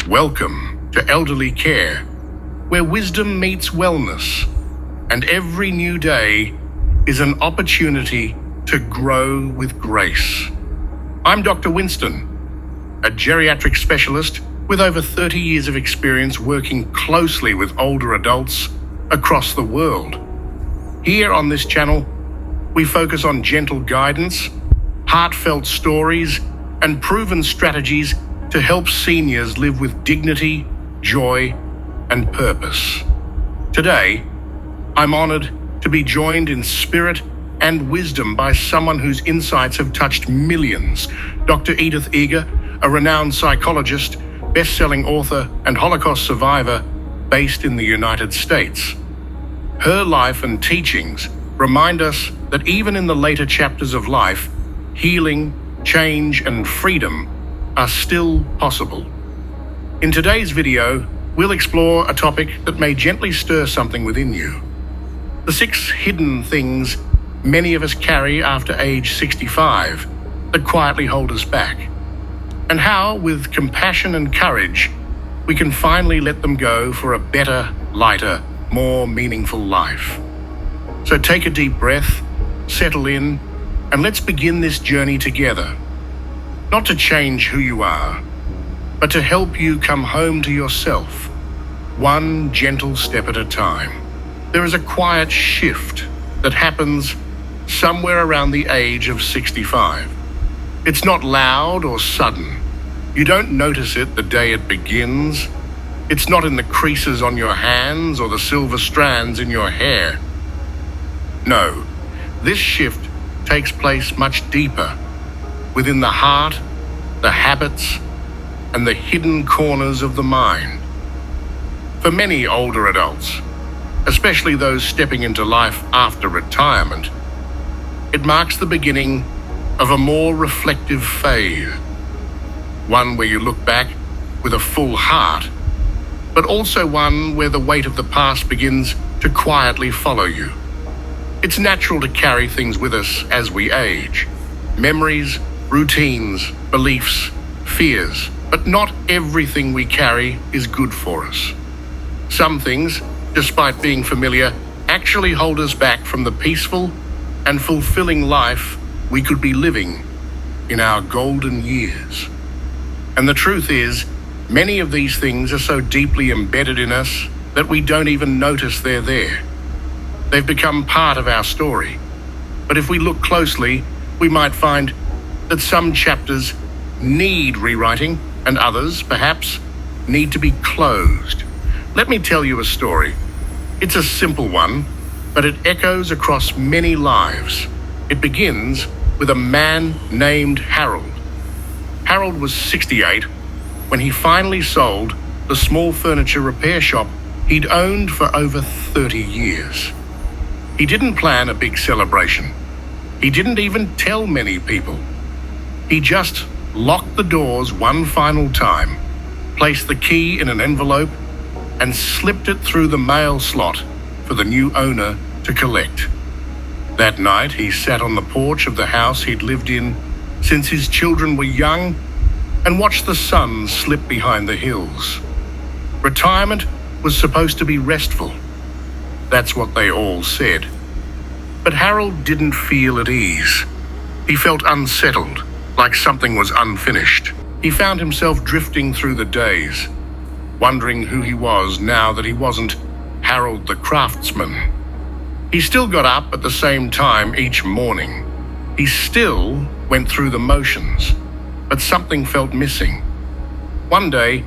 Welcome to Elderly Care, where wisdom meets wellness, and every new day is an opportunity to grow with grace. I'm Dr. Winston, a geriatric specialist with over 30 years of experience working closely with older adults across the world. Here on this channel, we focus on gentle guidance, heartfelt stories, and proven strategies to help seniors live with dignity, joy, and purpose. Today, I'm honored to be joined in spirit and wisdom by someone whose insights have touched millions, Dr. Edith Eger, a renowned psychologist, best-selling author, and Holocaust survivor based in the United States. Her life and teachings remind us that even in the later chapters of life, healing, change, and freedom are still possible. In today's video, we'll explore a topic that may gently stir something within you. The 6 hidden things many of us carry after age 65 that quietly hold us back, and how, with compassion and courage, we can finally let them go for a better, lighter, more meaningful life. So take a deep breath, settle in, and let's begin this journey together. Not to change who you are, but to help you come home to yourself, one gentle step at a time. There is a quiet shift that happens somewhere around the age of 65. It's not loud or sudden. You don't notice it the day it begins. It's not in the creases on your hands or the silver strands in your hair. No, this shift takes place much deeper, within the heart, the habits, and the hidden corners of the mind. For many older adults, especially those stepping into life after retirement, it marks the beginning of a more reflective phase, one where you look back with a full heart, but also one where the weight of the past begins to quietly follow you. It's natural to carry things with us as we age. Memories, routines, beliefs, fears, but not everything we carry is good for us. Some things, despite being familiar, actually hold us back from the peaceful and fulfilling life we could be living in our golden years. And the truth is, many of these things are so deeply embedded in us that we don't even notice they're there. They've become part of our story. But if we look closely, we might find that some chapters need rewriting and others, perhaps, need to be closed. Let me tell you a story. It's a simple one, but it echoes across many lives. It begins with a man named Harold. Harold was 68 when he finally sold the small furniture repair shop he'd owned for over 30 years. He didn't plan a big celebration. He didn't even tell many people. He just locked the doors one final time, placed the key in an envelope, and slipped it through the mail slot for the new owner to collect. That night, he sat on the porch of the house he'd lived in since his children were young and watched the sun slip behind the hills. Retirement was supposed to be restful. That's what they all said. But Harold didn't feel at ease. He felt unsettled, like something was unfinished. He found himself drifting through the days, wondering who he was now that he wasn't Harold the craftsman. He still got up at the same time each morning. He still went through the motions, but something felt missing. One day,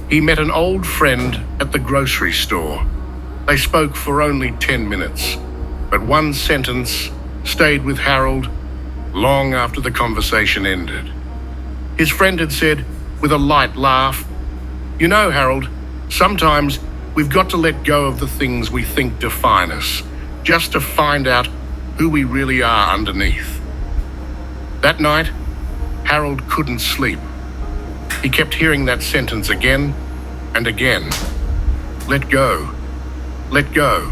he met an old friend at the grocery store. They spoke for only 10 minutes, but one sentence stayed with Harold long after the conversation ended. His friend had said, with a light laugh, "You know, Harold, sometimes we've got to let go of the things we think define us, just to find out who we really are underneath." That night, Harold couldn't sleep. He kept hearing that sentence again and again. Let go. Let go.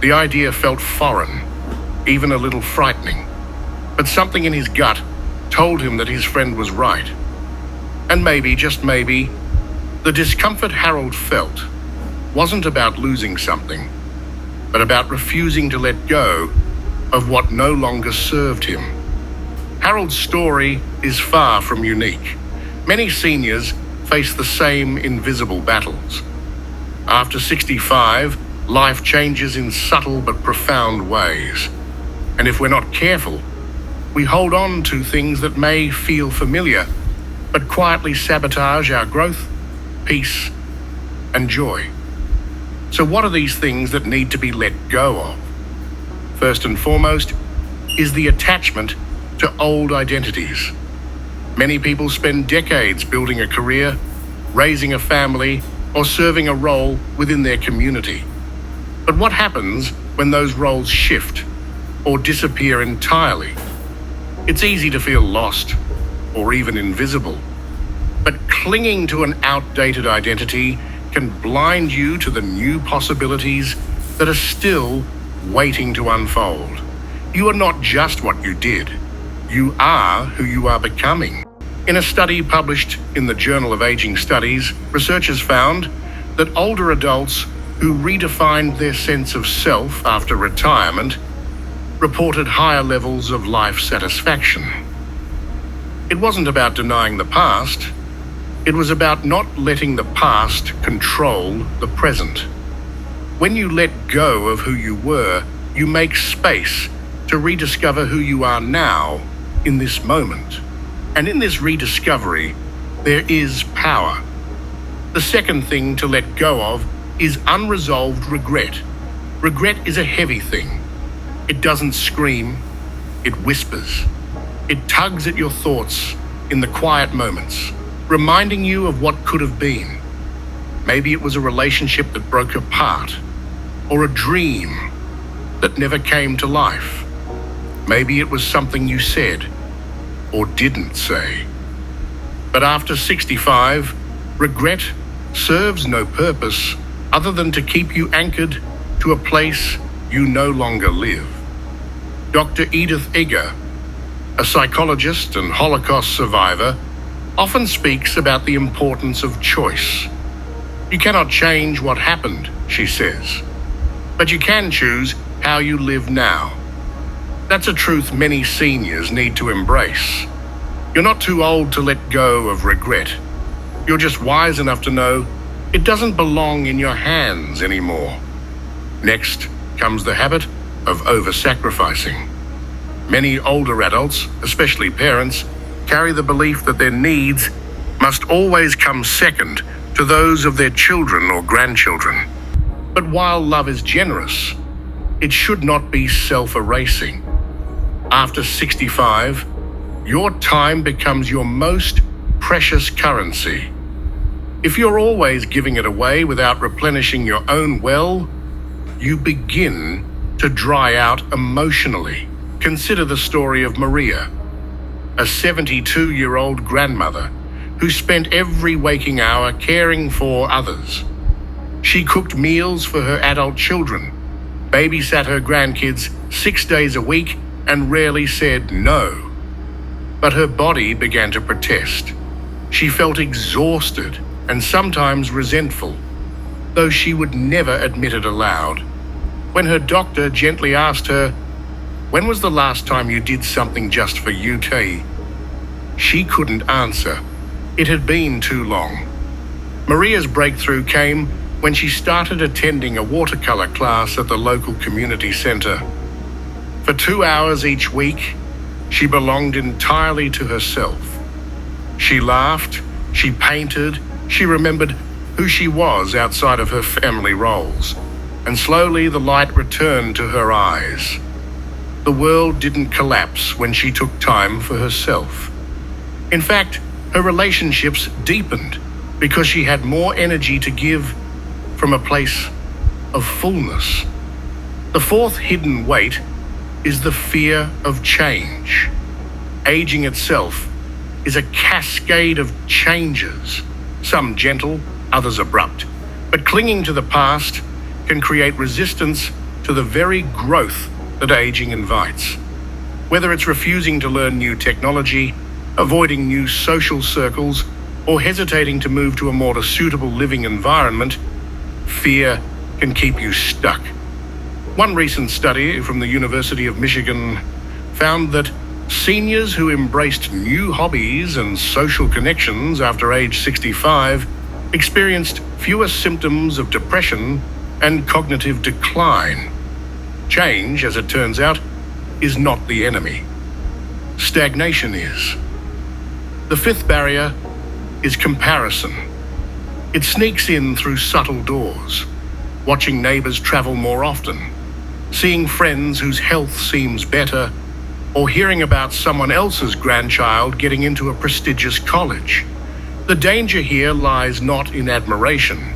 The idea felt foreign, even a little frightening. But something in his gut told him that his friend was right. And maybe, just maybe, The discomfort Harold felt wasn't about losing something, but about refusing to let go of what no longer served him. Harold's story is far from unique. Many seniors face the same invisible battles. After 65, life changes in subtle but profound ways. And if we're not careful, we hold on to things that may feel familiar, but quietly sabotage our growth, peace, and joy. So what are these things that need to be let go of? First and foremost is the attachment to old identities. Many people spend decades building a career, raising a family, or serving a role within their community. But what happens when those roles shift or disappear entirely? It's easy to feel lost or even invisible. But clinging to an outdated identity can blind you to the new possibilities that are still waiting to unfold. You are not just what you did. You are who you are becoming. In a study published in the Journal of Aging Studies, researchers found that older adults who redefined their sense of self after retirement reported higher levels of life satisfaction. It wasn't about denying the past. It was about not letting the past control the present. When you let go of who you were, you make space to rediscover who you are now in this moment. And in this rediscovery, there is power. The second thing to let go of is unresolved regret. Regret is a heavy thing. It doesn't scream, it whispers. It tugs at your thoughts in the quiet moments, reminding you of what could have been. Maybe it was a relationship that broke apart, or a dream that never came to life. Maybe it was something you said or didn't say. But after 65, regret serves no purpose other than to keep you anchored to a place you no longer live. Dr. Edith Eger, a psychologist and Holocaust survivor, often speaks about the importance of choice. You cannot change what happened, she says, but you can choose how you live now. That's a truth many seniors need to embrace. You're not too old to let go of regret. You're just wise enough to know it doesn't belong in your hands anymore. Next comes the habit of over-sacrificing. Many older adults, especially parents, carry the belief that their needs must always come second to those of their children or grandchildren. But while love is generous, it should not be self-erasing. After 65, your time becomes your most precious currency. If you're always giving it away without replenishing your own well, you begin to dry out emotionally. Consider the story of Maria, a 72-year-old grandmother who spent every waking hour caring for others. She cooked meals for her adult children, babysat her grandkids 6 days a week, and rarely said no. But her body began to protest. She felt exhausted and sometimes resentful, though she would never admit it aloud. When her doctor gently asked her, "When was the last time you did something just for you, Kay?" She couldn't answer. It had been too long. Maria's breakthrough came when she started attending a watercolor class at the local community center. For 2 hours each week, she belonged entirely to herself. She laughed, she painted, she remembered who she was outside of her family roles, and slowly the light returned to her eyes. The world didn't collapse when she took time for herself. In fact, her relationships deepened because she had more energy to give from a place of fullness. The fourth hidden weight is the fear of change. Aging itself is a cascade of changes, some gentle, others abrupt. But clinging to the past can create resistance to the very growth that aging invites. Whether it's refusing to learn new technology, avoiding new social circles, or hesitating to move to a more suitable living environment, fear can keep you stuck. One recent study from the University of Michigan found that seniors who embraced new hobbies and social connections after age 65 experienced fewer symptoms of depression and cognitive decline. Change, as it turns out, is not the enemy. Stagnation is. The fifth barrier is comparison. It sneaks in through subtle doors, watching neighbors travel more often, seeing friends whose health seems better, or hearing about someone else's grandchild getting into a prestigious college. The danger here lies not in admiration,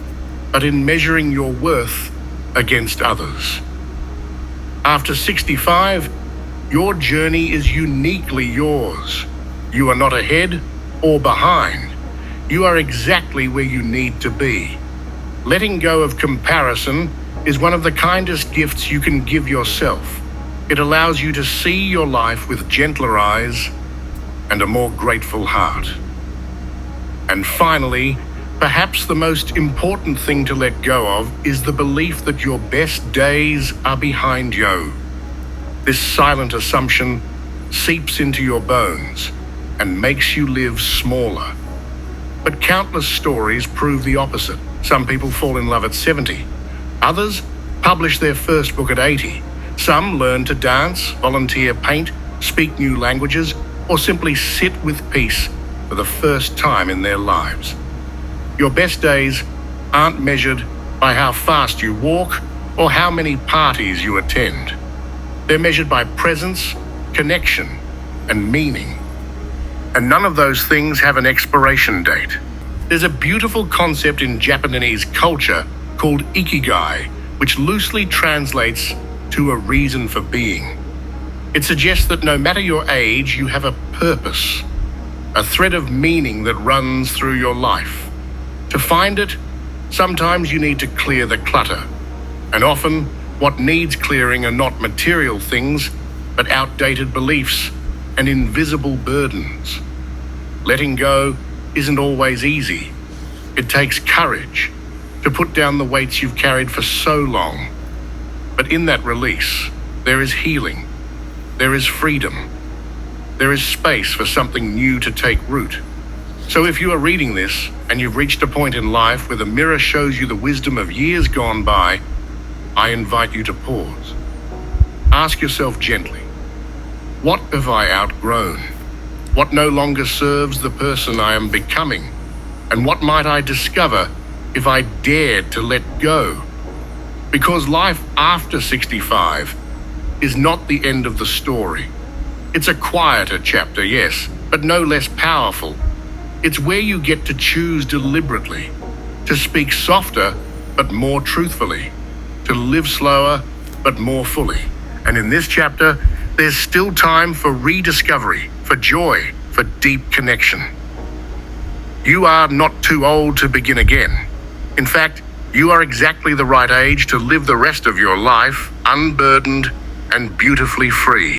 but in measuring your worth against others. After 65, your journey is uniquely yours. You are not ahead or behind. You are exactly where you need to be. Letting go of comparison is one of the kindest gifts you can give yourself. It allows you to see your life with gentler eyes and a more grateful heart. And finally, perhaps the most important thing to let go of is the belief that your best days are behind you. This silent assumption seeps into your bones and makes you live smaller. But countless stories prove the opposite. Some people fall in love at 70. Others publish their first book at 80. Some learn to dance, volunteer, paint, speak new languages, or simply sit with peace for the first time in their lives. Your best days aren't measured by how fast you walk or how many parties you attend. They're measured by presence, connection, and meaning. And none of those things have an expiration date. There's a beautiful concept in Japanese culture called ikigai, which loosely translates to a reason for being. It suggests that no matter your age, you have a purpose, a thread of meaning that runs through your life. To find it, sometimes you need to clear the clutter, and often what needs clearing are not material things, but outdated beliefs and invisible burdens. Letting go isn't always easy. It takes courage to put down the weights you've carried for so long. But in that release, there is healing, there is freedom, there is space for something new to take root. So if you are reading this and you've reached a point in life where the mirror shows you the wisdom of years gone by, I invite you to pause. Ask yourself gently, what have I outgrown? What no longer serves the person I am becoming? And what might I discover if I dared to let go? Because life after 65 is not the end of the story. It's a quieter chapter, yes, but no less powerful. It's where you get to choose deliberately, to speak softer but more truthfully, to live slower but more fully. And in this chapter, there's still time for rediscovery, for joy, for deep connection. You are not too old to begin again. In fact, you are exactly the right age to live the rest of your life unburdened and beautifully free.